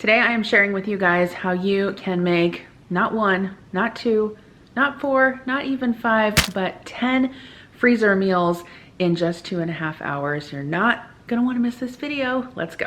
Today I am sharing with you guys how you can make not one, not two, not four, not even five, but 10 freezer meals in just 2.5 hours. You're not gonna wanna miss this video. Let's go.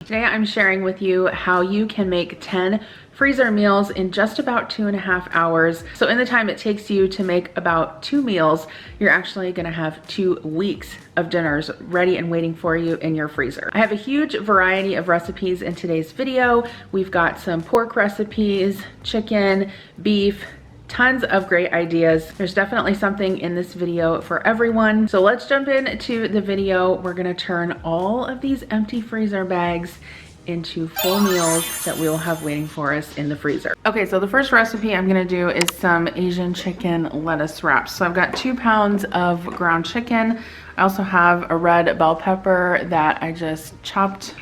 Today I'm sharing with you how you can make 10 freezer meals in just about 2.5 hours. So in the time it takes you to make about 2 meals, you're actually gonna have 2 weeks of dinners ready and waiting for you in your freezer. I have a huge variety of recipes in today's video. We've got some pork recipes, chicken, beef, tons of great ideas. There's definitely something in this video for everyone. So let's jump into the video. We're gonna turn all of these empty freezer bags into full meals that we'll have waiting for us in the freezer. Okay, so the first recipe I'm gonna do is some Asian chicken lettuce wraps. So I've got 2 pounds of ground chicken. I also have a red bell pepper that I just chopped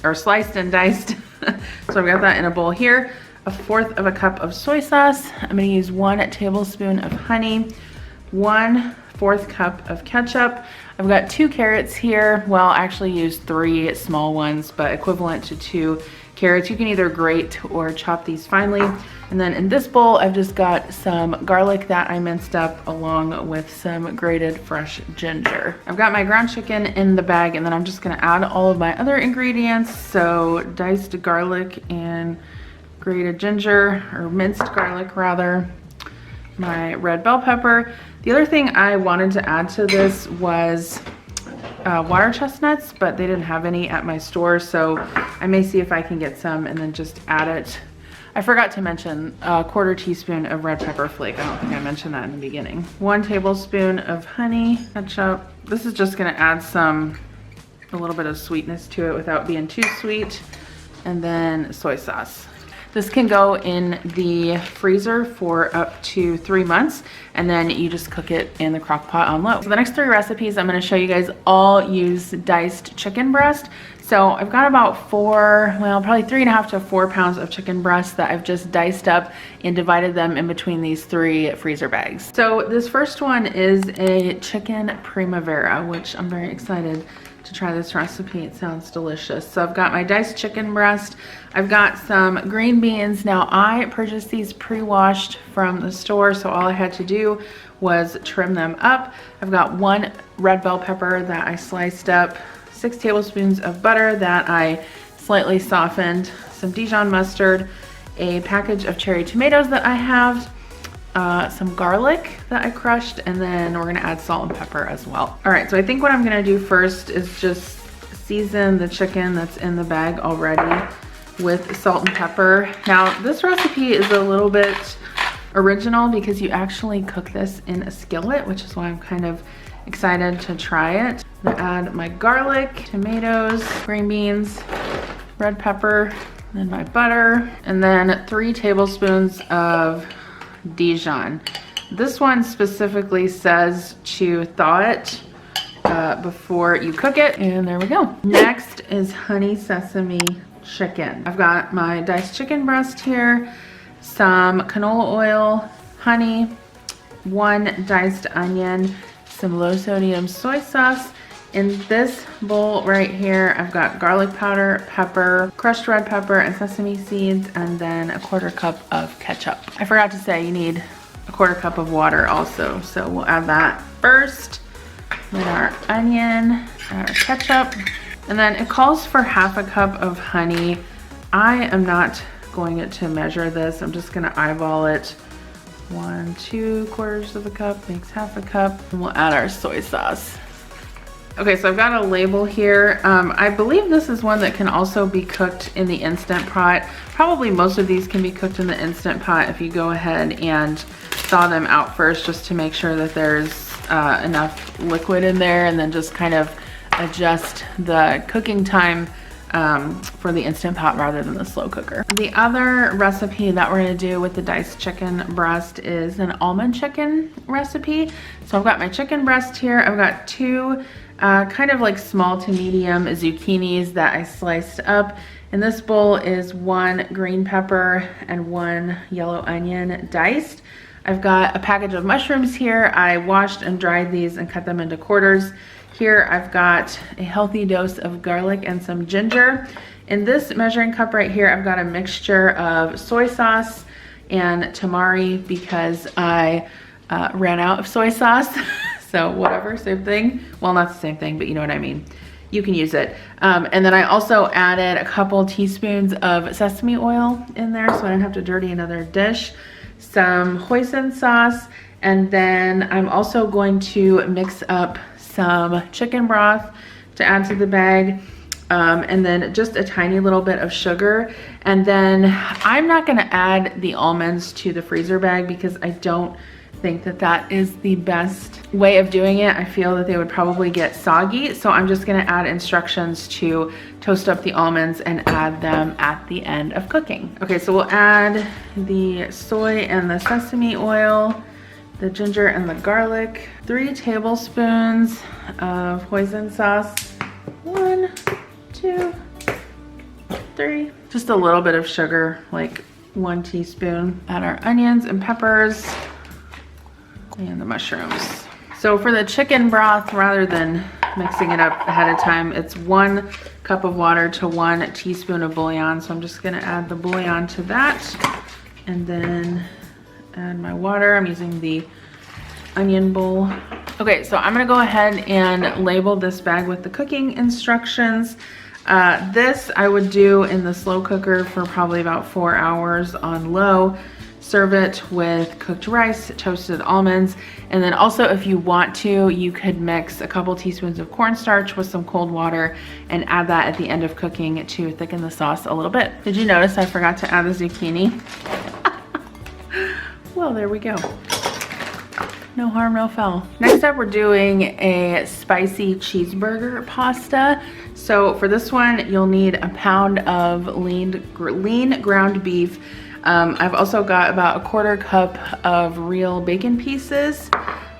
or sliced and diced. So I've got that in a bowl here. 1/4 cup of soy sauce. I'm gonna use 1 tablespoon of honey, 1/4 cup of ketchup. I've got 2 carrots here. Well, I actually used 3 small ones, but equivalent to 2 carrots. You can either grate or chop these finely. And then in this bowl, I've just got some garlic that I minced up along with some grated fresh ginger. I've got my ground chicken in the bag, and then I'm just gonna add all of my other ingredients. So diced garlic and grated ginger, or minced garlic rather, my red bell pepper. The other thing I wanted to add to this was water chestnuts, but they didn't have any at my store, so I may see if I can get some and then just add it. I forgot to mention a 1/4 teaspoon of red pepper flake. I don't think I mentioned that in the beginning. 1 tablespoon of honey, ketchup. This is just gonna add a little bit of sweetness to it without being too sweet. And then soy sauce. This can go in the freezer for up to 3 months, and then you just cook it in the crock pot on low. So the next 3 recipes I'm gonna show you guys all use diced chicken breast. So I've got about probably 3.5 to 4 pounds of chicken breast that I've just diced up and divided them in between these 3 freezer bags. So this first one is a chicken Prima Vera, which I'm very excited to try this recipe. It sounds delicious. So I've got my diced chicken breast. I've got some green beans. Now I purchased these pre-washed from the store, so all I had to do was trim them up. I've got 1 red bell pepper that I sliced up, 6 tablespoons of butter that I slightly softened, some Dijon mustard, a package of cherry tomatoes that I have, some garlic that I crushed, and then we're gonna add salt and pepper as well. All right, so I think what I'm gonna do first is just season the chicken that's in the bag already with salt and pepper. Now, this recipe is a little bit original because you actually cook this in a skillet, which is why I'm kind of excited to try it. I'm gonna add my garlic, tomatoes, green beans, red pepper, and my butter, and then 3 tablespoons of Dijon. This one specifically says to thaw it before you cook it, and there we go. Next is honey sesame chicken. I've got my diced chicken breast here, some canola oil, honey, 1 diced onion, some low sodium soy sauce. In this bowl right here, I've got garlic powder, pepper, crushed red pepper, and sesame seeds, and then 1/4 cup of ketchup. I forgot to say you need 1/4 cup of water also, so we'll add that first. Then our onion, our ketchup, and then it calls for 1/2 cup of honey. I am not going to measure this. I'm just gonna eyeball it. 1 2/4 cup makes 1/2 cup, and we'll add our soy sauce. Okay, so I've got a label here. I believe this is one that can also be cooked in the Instant Pot. Probably most of these can be cooked in the Instant Pot if you go ahead and thaw them out first, just to make sure that there's enough liquid in there, and then just kind of adjust the cooking time for the Instant Pot rather than the slow cooker. The other recipe that we're gonna do with the diced chicken breast is an almond chicken recipe. So I've got my chicken breast here. I've got 2 kind of like small to medium zucchinis that I sliced up. In this bowl is 1 green pepper and 1 yellow onion diced. I've got a package of mushrooms here. I washed and dried these and cut them into quarters. Here I've got a healthy dose of garlic and some ginger. In this measuring cup right here, I've got a mixture of soy sauce and tamari because I ran out of soy sauce. So whatever, same thing. Well, not the same thing, but you know what I mean. You can use it. And then I also added a couple teaspoons of sesame oil in there so I don't have to dirty another dish. Some hoisin sauce. And then I'm also going to mix up some chicken broth to add to the bag. And then just a tiny little bit of sugar. And then I'm not gonna add the almonds to the freezer bag because I don't think that that is the best way of doing it. I feel that they would probably get soggy. So I'm just gonna add instructions to toast up the almonds and add them at the end of cooking. Okay, so we'll add the soy and the sesame oil, the ginger and the garlic, 3 tablespoons of hoisin sauce, 1, 2, 3. Just a little bit of sugar, like 1 teaspoon. Add our onions and peppers and the mushrooms. So for the chicken broth, rather than mixing it up ahead of time, it's 1 cup of water to 1 teaspoon of bouillon. So I'm just gonna add the bouillon to that and then add my water. I'm using the onion bowl. Okay, so I'm gonna go ahead and label this bag with the cooking instructions. This I would do in the slow cooker for probably about 4 hours on low. Serve it with cooked rice, toasted almonds, and then also if you want to, you could mix a couple teaspoons of cornstarch with some cold water and add that at the end of cooking to thicken the sauce a little bit. Did you notice I forgot to add the zucchini? Well, there we go. No harm, no foul. Next up, we're doing a spicy cheeseburger pasta. So for this one, you'll need a pound of lean ground beef. I've also got about a 1/4 cup of real bacon pieces,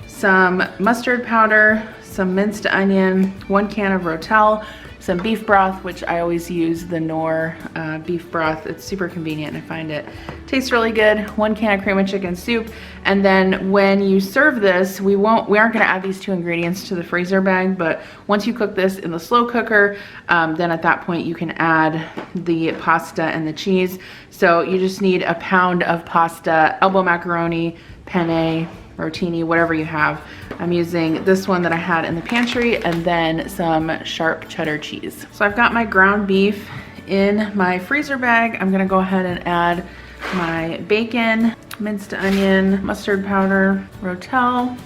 some mustard powder, some minced onion, 1 can of Rotel, some beef broth, which I always use the Knorr beef broth. It's super convenient and I find it tastes really good. 1 can of cream of chicken soup. And then when you serve this, we aren't gonna add these 2 ingredients to the freezer bag, but once you cook this in the slow cooker, then at that point you can add the pasta and the cheese. So you just need a pound of pasta, elbow macaroni, penne, rotini, whatever you have. I'm using this one that I had in the pantry and then some sharp cheddar cheese. So I've got my ground beef in my freezer bag. I'm gonna go ahead and add my bacon, minced onion, mustard powder, Rotel,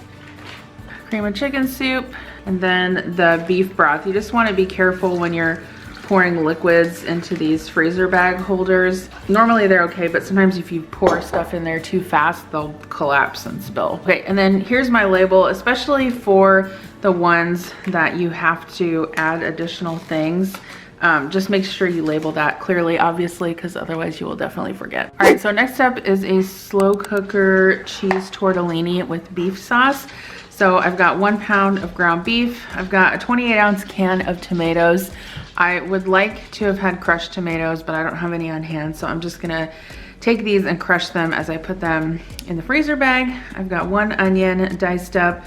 cream of chicken soup, and then the beef broth. You just wanna be careful when you're pouring liquids into these freezer bag holders. Normally they're okay, but sometimes if you pour stuff in there too fast, they'll collapse and spill. Okay, and then here's my label, especially for the ones that you have to add additional things. Just make sure you label that clearly, obviously, because otherwise you will definitely forget. All right, so next up is a slow cooker cheese tortellini with beef sauce. So I've got 1 pound of ground beef. I've got a 28-ounce can of tomatoes. I would like to have had crushed tomatoes, but I don't have any on hand. So I'm just gonna take these and crush them as I put them in the freezer bag. I've got 1 onion diced up,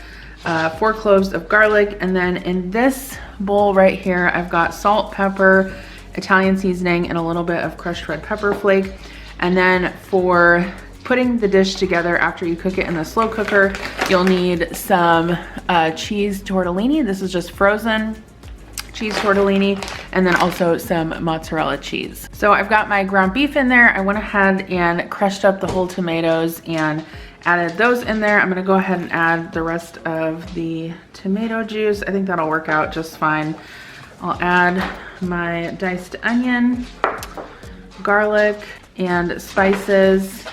4 cloves of garlic, and then in this bowl right here, I've got salt, pepper, Italian seasoning, and a little bit of crushed red pepper flake. And then for putting the dish together after you cook it in the slow cooker, you'll need some cheese tortellini. This is just frozen cheese tortellini, and then also some mozzarella cheese. So I've got my ground beef in there. I went ahead and crushed up the whole tomatoes and added those in there. I'm gonna go ahead and add the rest of the tomato juice. I think that'll work out just fine. I'll add my diced onion, garlic, and spices.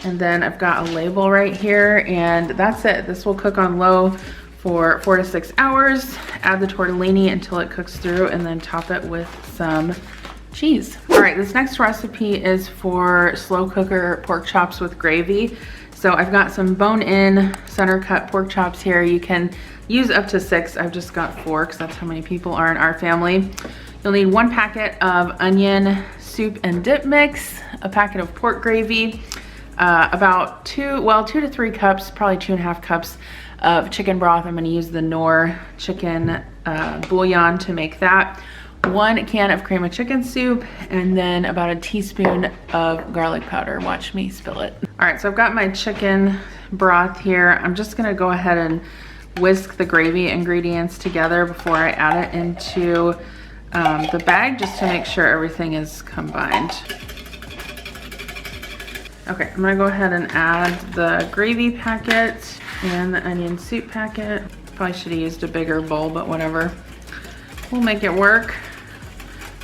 And then I've got a label right here, and that's it. This will cook on low for 4 to 6 hours. Add the tortellini until it cooks through, and then top it with some cheese. All right, this next recipe is for slow cooker pork chops with gravy. So I've got some bone-in center cut pork chops here. You can use up to 6. I've just got 4 because that's how many people are in our family. You'll need 1 packet of onion soup and dip mix, a packet of pork gravy, about 2 to 3 cups, probably 2.5 cups of chicken broth. I'm gonna use the Knorr chicken bouillon to make that. 1 can of cream of chicken soup, and then about a teaspoon of garlic powder. Watch me spill it. All right, so I've got my chicken broth here. I'm just gonna go ahead and whisk the gravy ingredients together before I add it into the bag, just to make sure everything is combined. Okay, I'm gonna go ahead and add the gravy packet and the onion soup packet. Probably should have used a bigger bowl, but whatever. We'll make it work.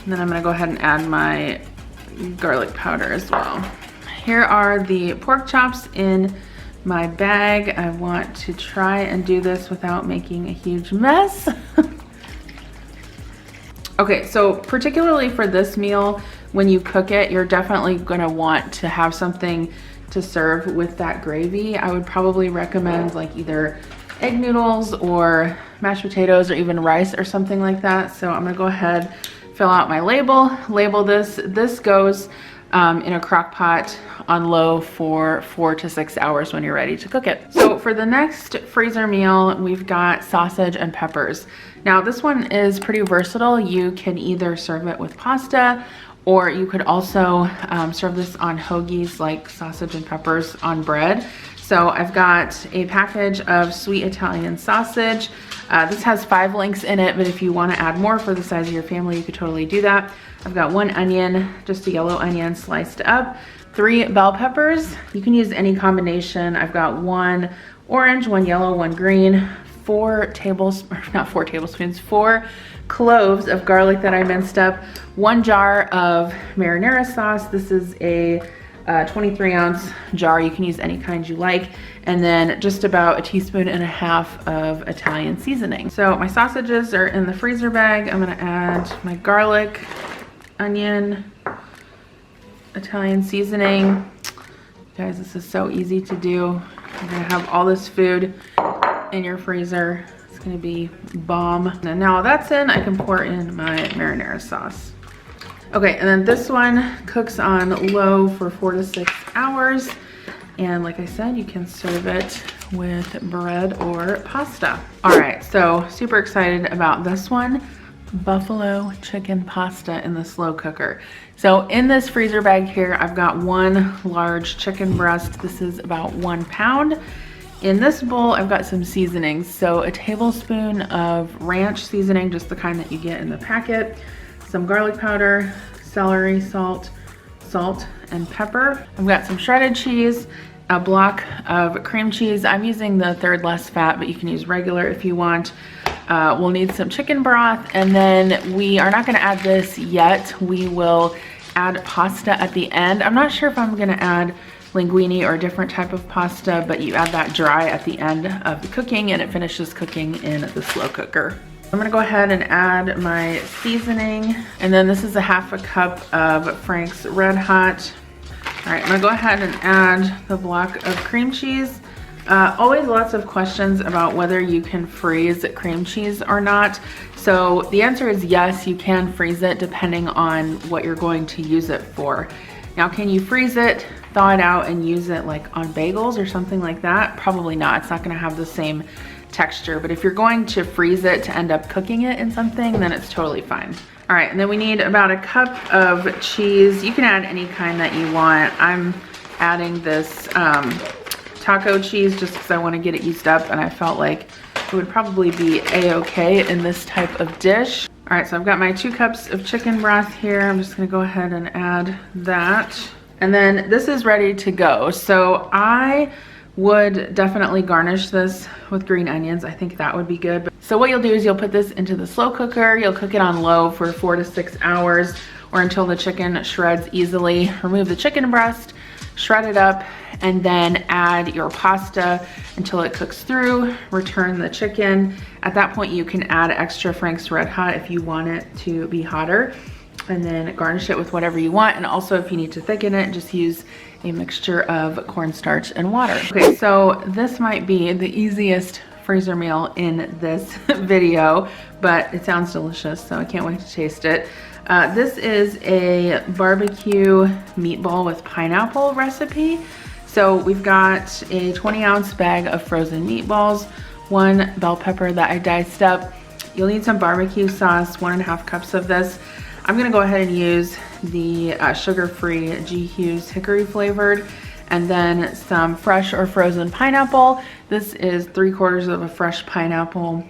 And then I'm gonna go ahead and add my garlic powder as well. Here are the pork chops in my bag. I want to try and do this without making a huge mess. Okay, so particularly for this meal, when you cook it, you're definitely gonna want to have something to serve with that gravy. I would probably recommend like either egg noodles or mashed potatoes or even rice or something like that. So I'm gonna go ahead, fill out my label this. This goes in a crock pot on low for 4 to 6 hours when you're ready to cook it. So for the next freezer meal, we've got sausage and peppers. Now this one is pretty versatile. You can either serve it with pasta, or you could also serve this on hoagies, like sausage and peppers on bread. So I've got a package of sweet Italian sausage. This has 5 links in it, but if you want to add more for the size of your family, you could totally do that. I've got 1 onion, just a yellow onion sliced up, 3 bell peppers. You can use any combination. I've got 1 orange, 1 yellow, 1 green, 4 cloves of garlic that I minced up, 1 jar of marinara sauce. This is a 23-ounce jar. You can use any kind you like. And then just about a teaspoon and a half of Italian seasoning. So my sausages are in the freezer bag. I'm gonna add my garlic, onion, Italian seasoning. Guys, this is so easy to do. You're gonna have all this food in your freezer. It's gonna be bomb. And now that's in, I can pour in my marinara sauce. Okay, and then this one cooks on low for 4 to 6 hours. And like I said, you can serve it with bread or pasta. All right, so super excited about this one. Buffalo chicken pasta in the slow cooker. So in this freezer bag here, I've got 1 large chicken breast. This is about 1 pound. In this bowl, I've got some seasonings. So a tablespoon of ranch seasoning, just the kind that you get in the packet, some garlic powder, celery salt, and pepper. I've got some shredded cheese, a block of cream cheese. I'm using the 3rd less fat, but you can use regular if you want. We'll need some chicken broth, and then we are not gonna add this yet. We will add pasta at the end. I'm not sure if I'm gonna add linguine or a different type of pasta, but you add that dry at the end of the cooking, and it finishes cooking in the slow cooker. I'm gonna go ahead and add my seasoning, and then this is a 1/2 cup of Frank's Red Hot. All right, I'm gonna go ahead and add the block of cream cheese. Always lots of questions about whether you can freeze cream cheese or not. So the answer is yes, you can freeze it depending on what you're going to use it for. Now, can you freeze it, thaw it out, and use it like on bagels or something like that? Probably not. It's not gonna have the same texture, but if you're going to freeze it to end up cooking it in something, then it's totally fine. All right, and then we need about a cup of cheese. You can add any kind that you want. I'm adding this taco cheese just because I want to get it used up, and I felt like it would probably be a-okay in this type of dish. All right, so I've got my 2 cups of chicken broth here. I'm just gonna go ahead and add that. And then this is ready to go. So I would definitely garnish this with green onions. I think that would be good. So what you'll do is you'll put this into the slow cooker. You'll cook it on low for 4 to 6 hours or until the chicken shreds easily. Remove the chicken breast, shred it up, and then add your pasta until it cooks through. Return the chicken. At that point, you can add extra Frank's Red Hot if you want it to be hotter, and then garnish it with whatever you want. And also, if you need to thicken it, just use a mixture of cornstarch and water. Okay, so this might be the easiest freezer meal in this video, but it sounds delicious, so I can't wait to taste it. This is a barbecue meatball with pineapple recipe. So we've got a 20-ounce bag of frozen meatballs, 1 bell pepper that I diced up. You'll need some barbecue sauce, 1.5 cups of this. I'm gonna go ahead and use the sugar-free G. Hughes hickory flavored, and then some fresh or frozen pineapple. This is 3/4 of a fresh pineapple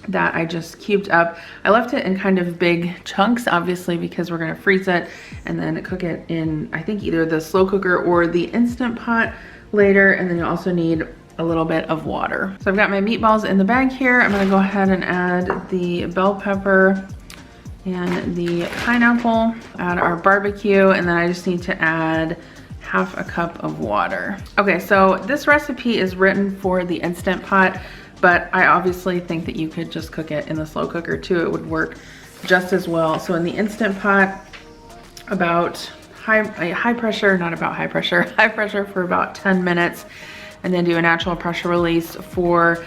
that I just cubed up. I left it in kind of big chunks, obviously, because we're gonna freeze it and then cook it in, I think, either the slow cooker or the Instant Pot later. And then you also need a little bit of water. So I've got my meatballs in the bag here. I'm gonna go ahead and add the bell pepper and the pineapple, add our barbecue, and then I just need to add 1/2 cup of water. Okay, so this recipe is written for the Instant Pot, but I obviously think that you could just cook it in the slow cooker too. It would work just as well. So in the Instant Pot, about high pressure, not about high pressure, high pressure for about 10 minutes, and then do a natural pressure release for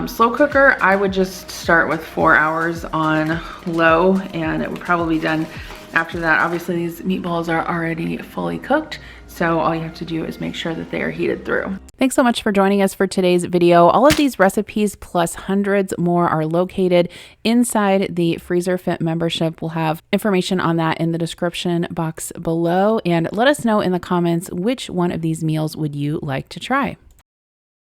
slow cooker. I would just start with 4 hours on low, and it would probably be done after that. Obviously these meatballs are already fully cooked, so all you have to do is make sure that they are heated through. Thanks so much for joining us for today's video. All of these recipes plus hundreds more are located inside the FreezerFit membership. We'll have information on that in the description box below, and let us know in the comments which one of these meals would you like to try.